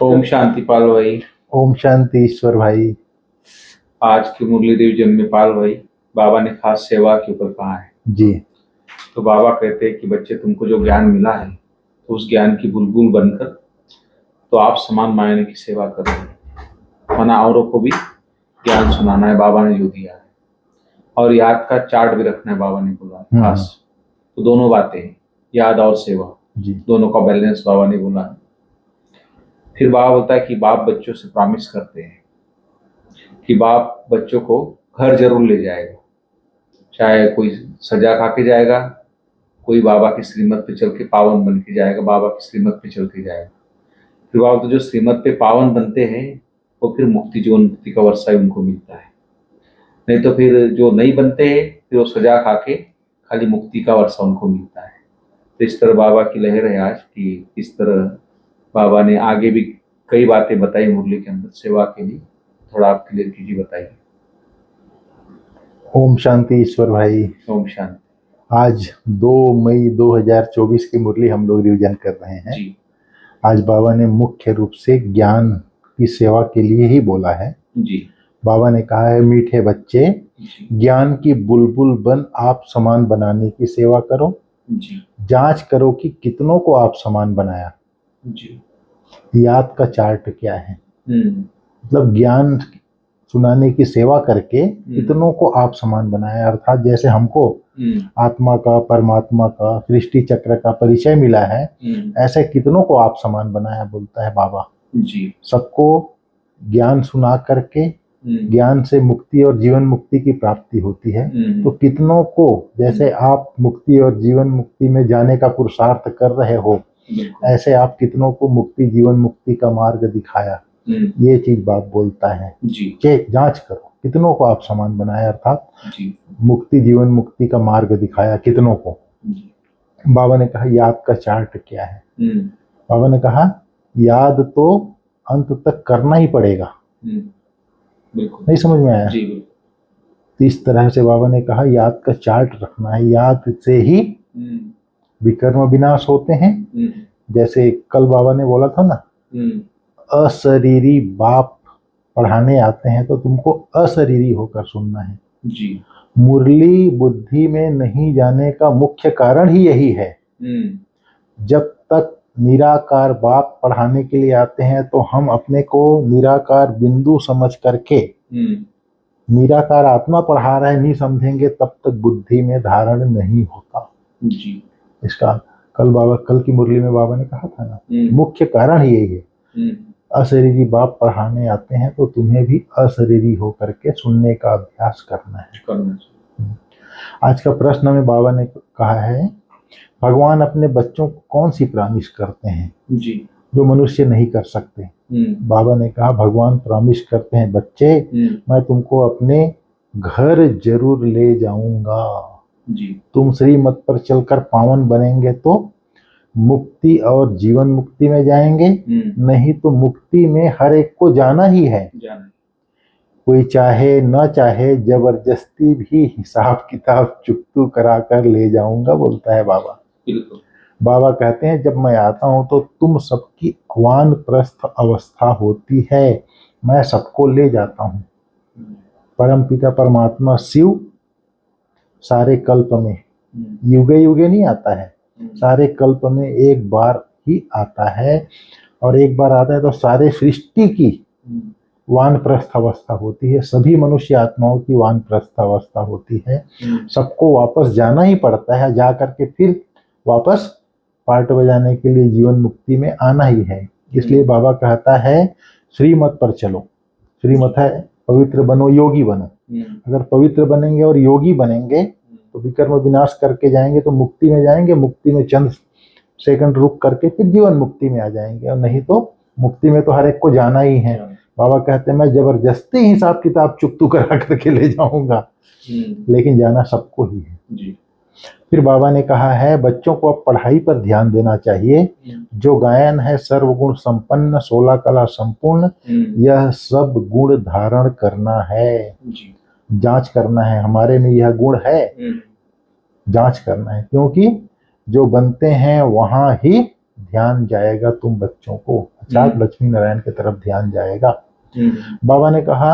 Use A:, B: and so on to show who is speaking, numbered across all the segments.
A: ओम शांति पाल भाई।
B: ओम शांति ईश्वर भाई।
A: आज की मुरली देव जन्म में पाल भाई बाबा ने खास सेवा के ऊपर कहा है।
B: जी।
A: तो बाबा कहते हैं कि बच्चे तुमको जो ज्ञान मिला है तो उस ज्ञान की बुलबुल बनकर तो आप समान मायने की सेवा करो, वरना औरों को भी ज्ञान सुनाना है बाबा ने जो दिया है। और याद का चार्ट भी रखना है, बाबा ने बोला है खास। तो दोनों बातें हैं, याद और सेवा, दोनों का बैलेंस बाबा ने बोला है। फिर बाबा बोलता है कि बाप बच्चों से प्रॉमिस करते हैं कि बाप बच्चों को घर जरूर ले जाएगा, चाहे कोई सजा खा के जाएगा, कोई बाबा की श्रीमत पे चल के पावन बन के जाएगा, बाबा की श्रीमत पे चल के जाएगा। फिर बाबा तो जो श्रीमत पे पावन बनते हैं वो फिर मुक्ति, जीवन मुक्ति का वर्षा ही उनको मिलता है। नहीं तो फिर जो नहीं बनते हैं फिर वो सजा खा के खाली मुक्ति का वर्षा उनको मिलता है। तो इस तरह बाबा की लहर है आज कि इस तरह बाबा ने आगे भी कई बातें बताई मुरली के अंदर सेवा के लिए। थोड़ा आप क्लियर कीजिए, बताइए।
B: ओम शांति ईश्वर भाई।
A: ओम शांति।
B: आज 2 मई 2024 की मुरली हम लोग रिवीजन कर रहे हैं
A: जी।
B: आज बाबा ने मुख्य रूप से ज्ञान की सेवा के लिए ही बोला है।
A: जी।
B: बाबा ने कहा है, मीठे बच्चे ज्ञान की बुलबुल बन आप समान बनाने की सेवा करो।
A: जी।
B: जांच करो कि कितनों को आप समान बनाया।
A: जी।
B: याद का चार्ट क्या है, मतलब ज्ञान सुनाने की सेवा करके कितनों को आप समान बनाया। अर्थात जैसे हमको आत्मा का, परमात्मा का, सृष्टि चक्र का परिचय मिला है, ऐसे कितनों को आप समान बनाया, बोलता है बाबा।
A: जी।
B: सबको ज्ञान सुना करके ज्ञान से मुक्ति और जीवन मुक्ति की प्राप्ति होती है। तो कितनों को, जैसे आप मुक्ति और जीवन मुक्ति में जाने का पुरुषार्थ कर रहे हो, ऐसे आप कितनों को मुक्ति जीवन मुक्ति का मार्ग दिखाया। ये चीज बाप बोलता है। जांच करो कितनों को आप समान बनाया, अर्थात मुक्ति जीवन मुक्ति का मार्ग दिखाया कितनों को। बाबा ने कहा याद का चार्ट क्या है। बाबा ने कहा याद तो अंत तक करना ही पड़ेगा। नहीं समझ में आया? तो इस तरह से बाबा ने कहा याद का चार्ट रखना है। याद से ही विकर्म विनाश होते हैं। जैसे कल बाबा ने बोला था ना, अशरीरी बाप पढ़ाने आते हैं तो तुमको अशरीरी होकर सुनना है। जी। मुरली बुद्धि में नहीं जाने का मुख्य कारण ही यही है। जब तक निराकार बाप पढ़ाने के लिए आते हैं तो हम अपने को निराकार बिंदु समझ करके निराकार आत्मा पढ़ा रहे नहीं समझेंगे, तब तक बुद्धि में धारण नहीं होता। जी। इसका कल की मुरली में बाबा ने कहा था ना, मुख्य कारण ही यही है। अशरीरी बाप पढ़ाने आते हैं तो तुम्हें भी अशरीरी होकर के सुनने का अभ्यास करना है। आज का प्रश्न में बाबा ने कहा है, भगवान अपने बच्चों को कौन सी प्रॉमिस करते हैं जी, जो मनुष्य नहीं कर सकते। बाबा ने कहा भगवान प्रॉमिस करते हैं, बच्चे मैं तुमको अपने घर जरूर ले जाऊंगा जी। तुम श्रीमत पर चलकर पावन बनेंगे तो मुक्ति और जीवन मुक्ति में जाएंगे, नहीं तो मुक्ति में हर एक को जाना ही है। कोई चाहे न चाहे जबरदस्ती भी हिसाब किताब चुकतू करा कर ले जाऊंगा, बोलता है बाबा। बाबा कहते हैं जब मैं आता हूं तो तुम सबकी वानप्रस्थ अवस्था होती है, मैं सबको ले जाता हूं। परमपिता परमात्मा शिव सारे कल्प में, युगे युगे नहीं आता है, सारे कल्प में एक बार ही आता है। और एक बार आता है तो सारे सृष्टि की वानप्रस्थ अवस्था होती है, सभी मनुष्य आत्माओं की वानप्रस्थ अवस्था होती है। सबको वापस जाना ही पड़ता है, जा करके फिर वापस पार्ट बजाने के लिए जीवन मुक्ति में आना ही है। इसलिए बाबा कहता है श्रीमत पर चलो। श्रीमत है पवित्र बनो, योगी बनो। अगर पवित्र बनेंगे और योगी बनेंगे तो विकर्म विनाश करके जाएंगे तो मुक्ति में जाएंगे, मुक्ति में चंद सेकंड रुक करके फिर जीवन मुक्ति में आ जाएंगे। और नहीं तो मुक्ति में तो हर एक को जाना ही है। बाबा कहते हैं मैं जबरदस्ती हिसाब किताब चुकतू करा करके ले जाऊंगा, लेकिन जाना सबको ही है जी। फिर बाबा ने कहा है बच्चों को अब पढ़ाई पर ध्यान देना चाहिए। जो गायन है सर्वगुण संपन्न, 16 कला संपूर्ण, यह सब गुण धारण करना है। जांच करना है हमारे में यह गुण है, जांच करना है, क्योंकि जो बनते हैं वहां ही ध्यान जाएगा तुम बच्चों को, अचानक लक्ष्मी नारायण की तरफ ध्यान जाएगा। बाबा ने कहा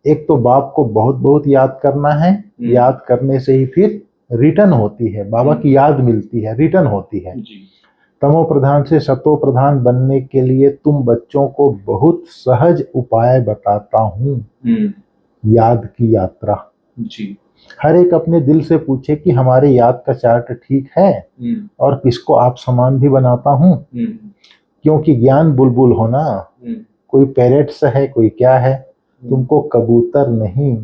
B: एक तो बाप को बहुत बहुत याद करना है, याद करने से ही फिर रिटर्न होती है, बाबा की याद मिलती है, रिटर्न होती है। तमो प्रधान से सतो प्रधान बनने के लिए तुम बच्चों को बहुत सहज उपाय बताता हूँ। याद की यात्रा जी। हर एक अपने दिल से पूछे कि हमारे याद का चार्ट ठीक है और किसको आप समान भी बनाता हूँ, क्योंकि ज्ञान बुलबुल होना, कोई पैरेट्स है कोई क्या है, तुमको कबूतर नहीं,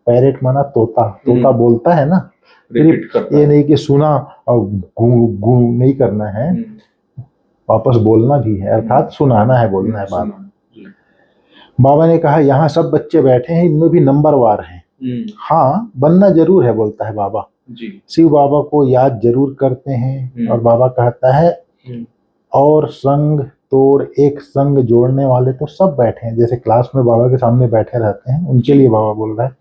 B: पैरेट माना तोता, तोता बोलता है ना, ये नहीं कि सुना और गू गू नहीं करना है, वापस बोलना भी है, अर्थात सुनाना है, बोलना है बात। बाबा ने कहा यहाँ सब बच्चे बैठे हैं, इनमें भी नंबरवार हैं, हाँ बनना जरूर है, बोलता है बाबा जी। शिव बाबा को याद जरूर करते हैं और बाबा कहता है और संग तोड़ एक संग जोड़ने वाले तो सब बैठे हैं, जैसे क्लास में बाबा के सामने बैठे रहते हैं उनके लिए बाबा बोल रहा है,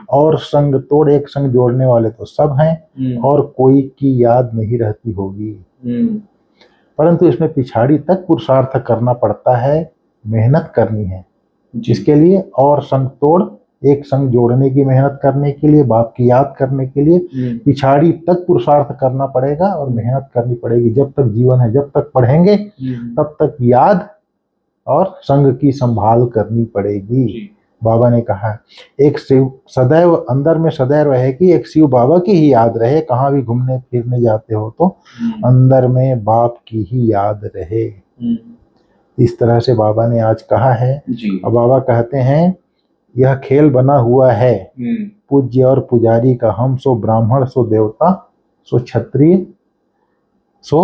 B: और संग तोड़ एक संग जोड़ने वाले तो सब हैं और कोई की याद नहीं रहती होगी, परंतु इसमें पिछाड़ी तक पुरुषार्थ करना पड़ता है, मेहनत करनी है जिसके लिए, और संग तोड़ एक संग जोड़ने की मेहनत करने के लिए, बाप की याद करने के लिए पिछाड़ी तक पुरुषार्थ करना पड़ेगा और मेहनत करनी पड़ेगी। जब तक जीवन है, जब तक पढ़ेंगे तब तक याद और संग की संभाल करनी पड़ेगी। बाबा ने कहा एक शिव सदैव अंदर में सदैव रहे कि एक शिव बाबा की ही याद रहे, कहाँ भी घूमने फिरने जाते हो तो अंदर में बाप की ही याद रहे। इस तरह से बाबा ने आज कहा है। और बाबा कहते हैं यह खेल बना हुआ है पूज्य और पुजारी का, हम सो ब्राह्मण सो देवता सो क्षत्रिय सो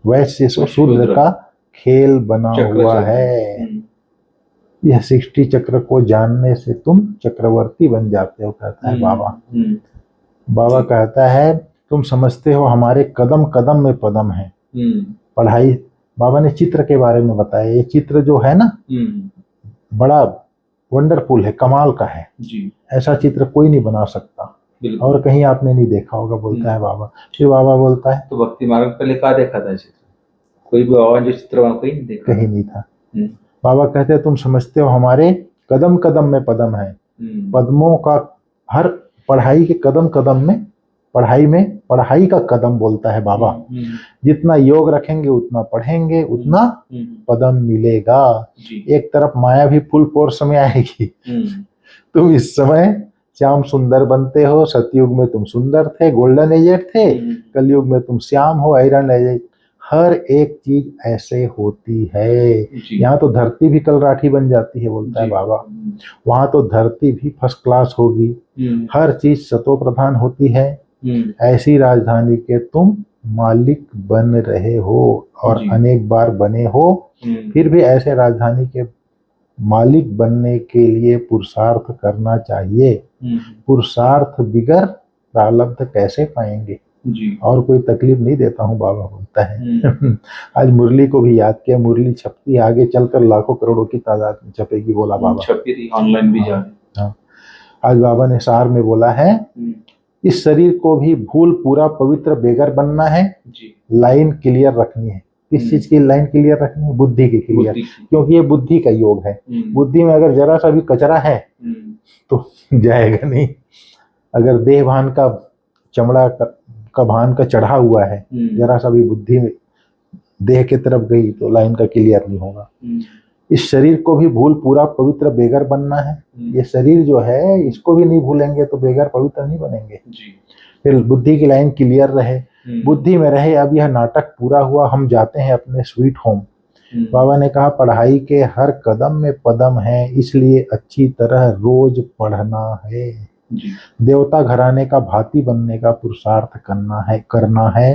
B: वैश्य सो शूद्र का खेल बना हुआ है। यह 60 चक्र को जानने से तुम चक्रवर्ती बन जाते हो, कहता है बाबा। बाबा कहता है तुम समझते हो हमारे कदम कदम में पदम है। पढ़ाई बाबा ने चित्र के बारे में बताया, ये चित्र जो है ना बड़ा वंडरफुल है, कमाल का है जी। ऐसा चित्र कोई नहीं बना सकता और कहीं आपने नहीं देखा होगा, बोलता है बाबा। फिर बाबा बोलता है
A: तो भक्ति मार्ग पहले कहाँ देखा था चित्र, कोई भी बाबा जो चित्र वहां कोई नहीं देखा,
B: कहीं नहीं था। बाबा कहते हैं तुम समझते हो हमारे कदम कदम में पदम है, पद्मों का हर पढ़ाई के कदम कदम में, पढ़ाई में पढ़ाई का कदम बोलता है बाबा, जितना योग रखेंगे उतना पढ़ेंगे उतना पदम मिलेगा। एक तरफ माया भी फुल फोर्स में आएगी, तुम इस समय श्याम सुंदर बनते हो, सतयुग में तुम सुंदर थे, गोल्डन एजेड थे, कलयुग में तुम श्याम हो, आयरन एजेड, हर एक चीज ऐसे होती है। यहाँ तो धरती भी कल राठी बन जाती है, बोलता है बाबा, वहां तो धरती भी फर्स्ट क्लास होगी, हर चीज सतो प्रधान होती है। ऐसी राजधानी के तुम मालिक बन रहे हो और अनेक बार बने हो, फिर भी ऐसे राजधानी के मालिक बनने के लिए पुरुषार्थ करना चाहिए। पुरुषार्थ बिगर प्रारब्ध कैसे पाएंगे जी। और कोई तकलीफ नहीं देता हूँ, बाबा बोलता है। आज मुरली को भी याद किया, मुरली छपती आगे चलकर लाखों करोड़ों की तादाद में छपेगी, बोला बाबा,
A: छपी ऑनलाइन भी जा रही।
B: हाँ, आज बाबा ने सार में बोला है इस शरीर को भी भूल पूरा पवित्र बेगर बनना है जी। लाइन क्लियर रखनी है। किस चीज की लाइन क्लियर रखनी है? बुद्धि की क्लियर, क्योंकि ये बुद्धि का योग है। बुद्धि में अगर जरा सा भी कचरा है तो जाएगा नहीं। अगर देह भान का चमड़ा का भान का चढ़ा हुआ है, जरा सा भी बुद्धि में देह के तरफ गई तो लाइन का क्लियर नहीं होगा। इस शरीर को भी भूल पूरा पवित्र बेगर बनना है। ये शरीर जो है इसको भी नहीं भूलेंगे तो बेगर पवित्र नहीं बनेंगे जी। फिर बुद्धि की लाइन क्लियर रहे, बुद्धि में रहे। अब यह नाटक पूरा हुआ, हम जाते हैं अपने स्वीट होम। बाबा ने कहा पढ़ाई के हर कदम में पदम है, इसलिए अच्छी तरह रोज पढ़ना है जी। देवता घराने का भांति बनने का पुरुषार्थ करना है।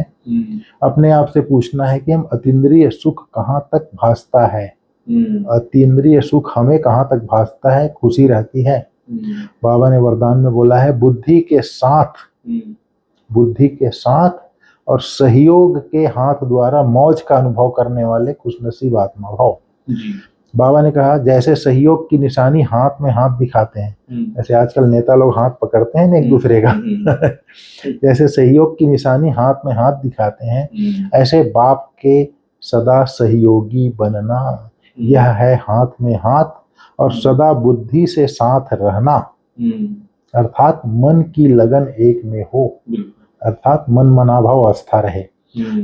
B: अपने आप से पूछना है कि हम अतीन्द्रिय सुख कहाँ तक भासता है, अतीन्द्रिय सुख हमें कहाँ तक भासता है, खुशी रहती है। बाबा ने वरदान में बोला है बुद्धि के साथ और सहयोग के हाथ द्वारा मौज का अनुभव करने वाले खुशनसीब आत्मा भाव। बाबा ने कहा जैसे सहयोग की निशानी हाथ में हाथ दिखाते हैं, जैसे आजकल नेता लोग हाथ पकड़ते हैं एक दूसरे का जैसे सहयोग की निशानी हाथ में हाथ दिखाते हैं, ऐसे बाप के सदा सहयोगी बनना, यह है हाथ में हाथ और सदा बुद्धि से साथ रहना। अर्थात मन की लगन एक में हो, अर्थात मन मनाभाव आस्था रहे।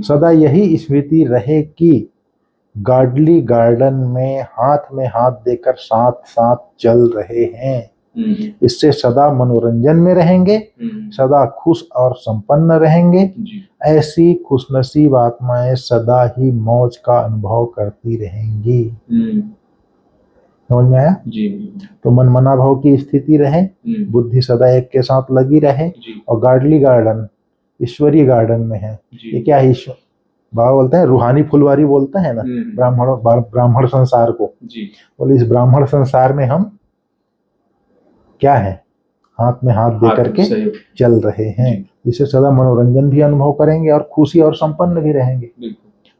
B: सदा यही स्मृति रहे कि गाडली गार्डन में हाथ देकर साथ साथ चल रहे हैं। इससे सदा मनोरंजन में रहेंगे, सदा खुश और संपन्न रहेंगे। ऐसी खुशनसीब आत्माएं सदा ही मौज का अनुभव करती रहेंगी। समझ में आया?
A: जी।
B: तो मन मना भाव की स्थिति रहे, बुद्धि सदा एक के साथ लगी रहे और गार्डली गार्डन ईश्वरीय गार्डन में है। ये क्या है? ईश्वर बाबा बोलते हैं रूहानी फुलवारी बोलते हैं ना ब्राह्मण संसार को। बोले इस ब्राह्मण संसार में हम क्या है? हाथ में हाथ दे करके चल रहे हैं। इससे सदा मनोरंजन भी अनुभव करेंगे और खुशी और संपन्न भी रहेंगे।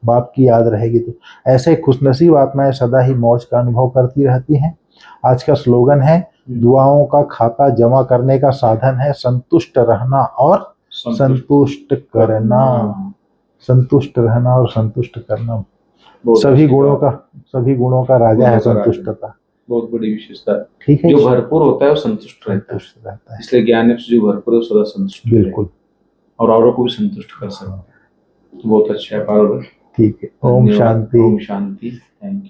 B: बाप की याद रहेगी। तो ऐसे खुशनसीब आत्माएं सदा ही मौज का अनुभव करती रहती हैं। आज का स्लोगन है, दुआओं का खाता जमा करने का साधन है संतुष्ट रहना और संतुष्ट करना। संतुष्ट रहना और संतुष्ट करना सभी गुणों का राजा है संतुष्टता।
A: बहुत बड़ी विशेषता है।
B: ठीक है,
A: जो भरपूर होता है वो संतुष्ट रहता है। इसलिए ज्ञान से जो भरपूर है सदा संतुष्ट
B: बिल्कुल,
A: और औरों को भी संतुष्ट कर सकता है। बहुत अच्छा है पार्वती।
B: ठीक है, ओम शांति।
A: ओम शांति। Thank you.